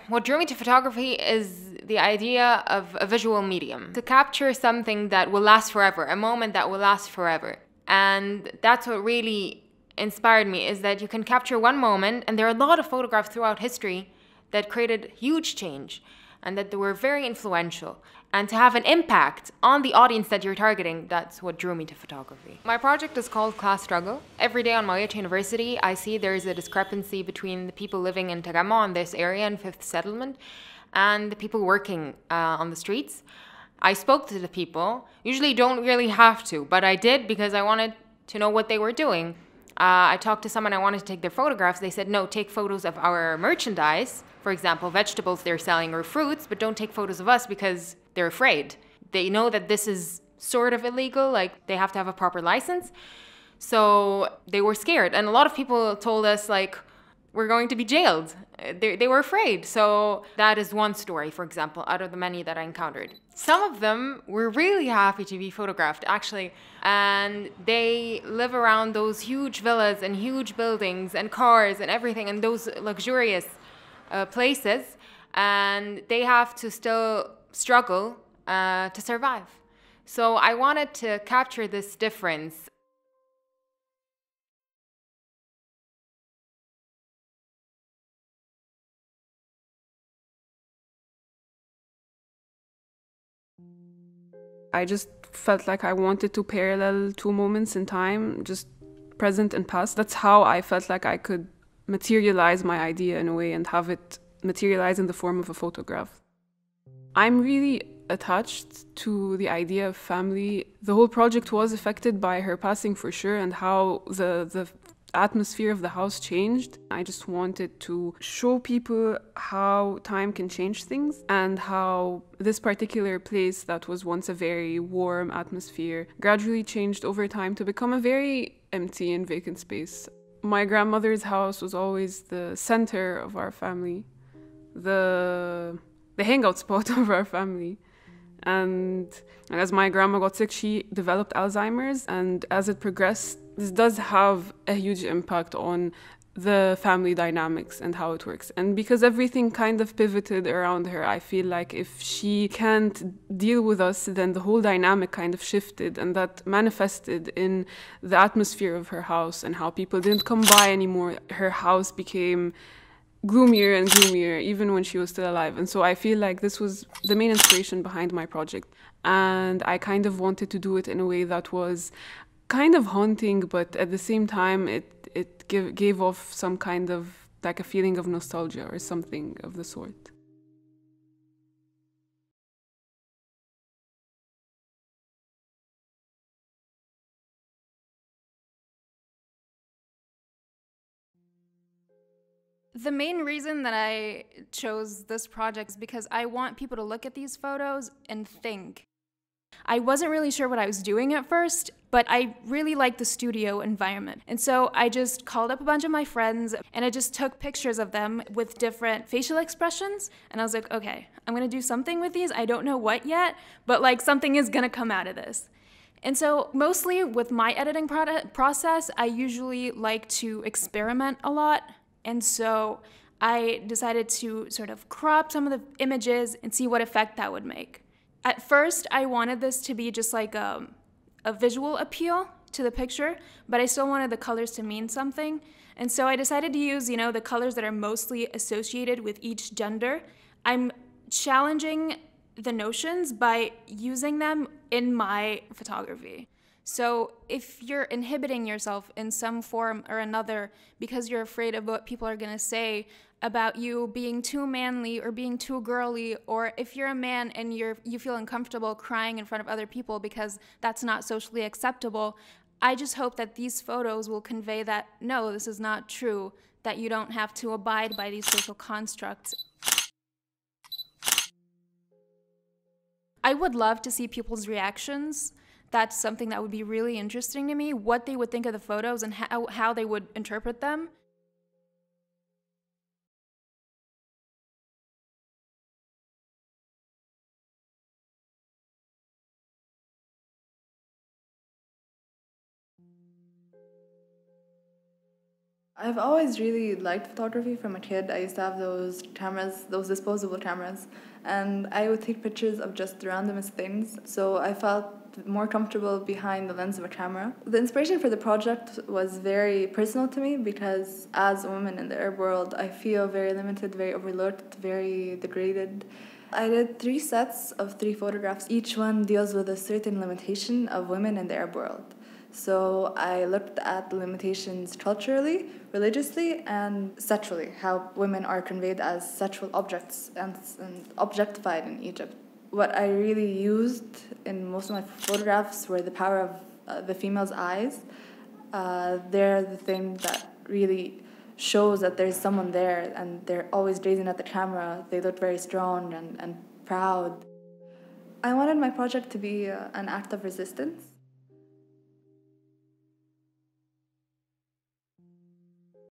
What drew me to photography is the idea of a visual medium. To capture something that will last forever, a moment that will last forever. And that's what really inspired me, is that you can capture one moment, and there are a lot of photographs throughout history that created huge change and that they were very influential. And to have an impact on the audience that you're targeting, that's what drew me to photography. My project is called Class Struggle. Every day on my way to university, I see there's a discrepancy between the people living in Tagama, in this area, in Fifth Settlement, and the people working on the streets. I spoke to the people. Usually don't really have to, but I did because I wanted to know what they were doing. I talked to someone, I wanted to take their photographs. They said, no, take photos of our merchandise. For example, vegetables they're selling or fruits, but don't take photos of us because they're afraid. They know that this is sort of illegal, like they have to have a proper license. So they were scared. And a lot of people told us, like, we're going to be jailed. They were afraid. So that is one story, for example, out of the many that I encountered. Some of them were really happy to be photographed, actually. And they live around those huge villas and huge buildings and cars and everything and those luxurious places. And they have to still struggle to survive. So I wanted to capture this difference. I just felt like I wanted to parallel two moments in time, just present and past. That's how I felt like I could materialize my idea in a way and have it materialize in the form of a photograph. I'm really attached to the idea of family. The whole project was affected by her passing for sure, and how the atmosphere of the house changed. I just wanted to show people how time can change things and how this particular place that was once a very warm atmosphere gradually changed over time to become a very empty and vacant space. My grandmother's house was always the center of our family, the hangout spot of our family. And as my grandma got sick, she developed Alzheimer's, and as it progressed, this does have a huge impact on the family dynamics and how it works. And because everything kind of pivoted around her, I feel like if she can't deal with us, then the whole dynamic kind of shifted, and that manifested in the atmosphere of her house and how people didn't come by anymore. Her house became gloomier and gloomier even when she was still alive. And so I feel like this was the main inspiration behind my project. And I kind of wanted to do it in a way that was kind of haunting, but at the same time it gave off some kind of like a feeling of nostalgia or something of the sort. The main reason that I chose this project is because I want people to look at these photos and think. I wasn't really sure what I was doing at first, but I really liked the studio environment. And so I just called up a bunch of my friends and I just took pictures of them with different facial expressions. And I was like, okay, I'm gonna do something with these. I don't know what yet, but like something is gonna come out of this. And so mostly with my editing process, I usually like to experiment a lot. And so I decided to sort of crop some of the images and see what effect that would make. At first, I wanted this to be just like a visual appeal to the picture, but I still wanted the colors to mean something. And so I decided to use, the colors that are mostly associated with each gender. I'm challenging the notions by using them in my photography. So if you're inhibiting yourself in some form or another because you're afraid of what people are going to say about you being too manly or being too girly, or if you're a man and you feel uncomfortable crying in front of other people because that's not socially acceptable, I just hope that these photos will convey that, no, this is not true, that you don't have to abide by these social constructs. I would love to see people's reactions. That's something that would be really interesting to me, what they would think of the photos and how they would interpret them. I've always really liked photography from a kid. I used to have those cameras, those disposable cameras, and I would take pictures of just the randomest things. So I felt more comfortable behind the lens of a camera. The inspiration for the project was very personal to me because as a woman in the Arab world, I feel very limited, very overlooked, very degraded. I did 3 sets of 3 photographs. Each one deals with a certain limitation of women in the Arab world. So I looked at the limitations culturally, religiously, and sexually, how women are conveyed as sexual objects and objectified in Egypt. What I really used in most of my photographs were the power of the female's eyes. They're the thing that really shows that there's someone there, and they're always gazing at the camera. They look very strong and proud. I wanted my project to be an act of resistance.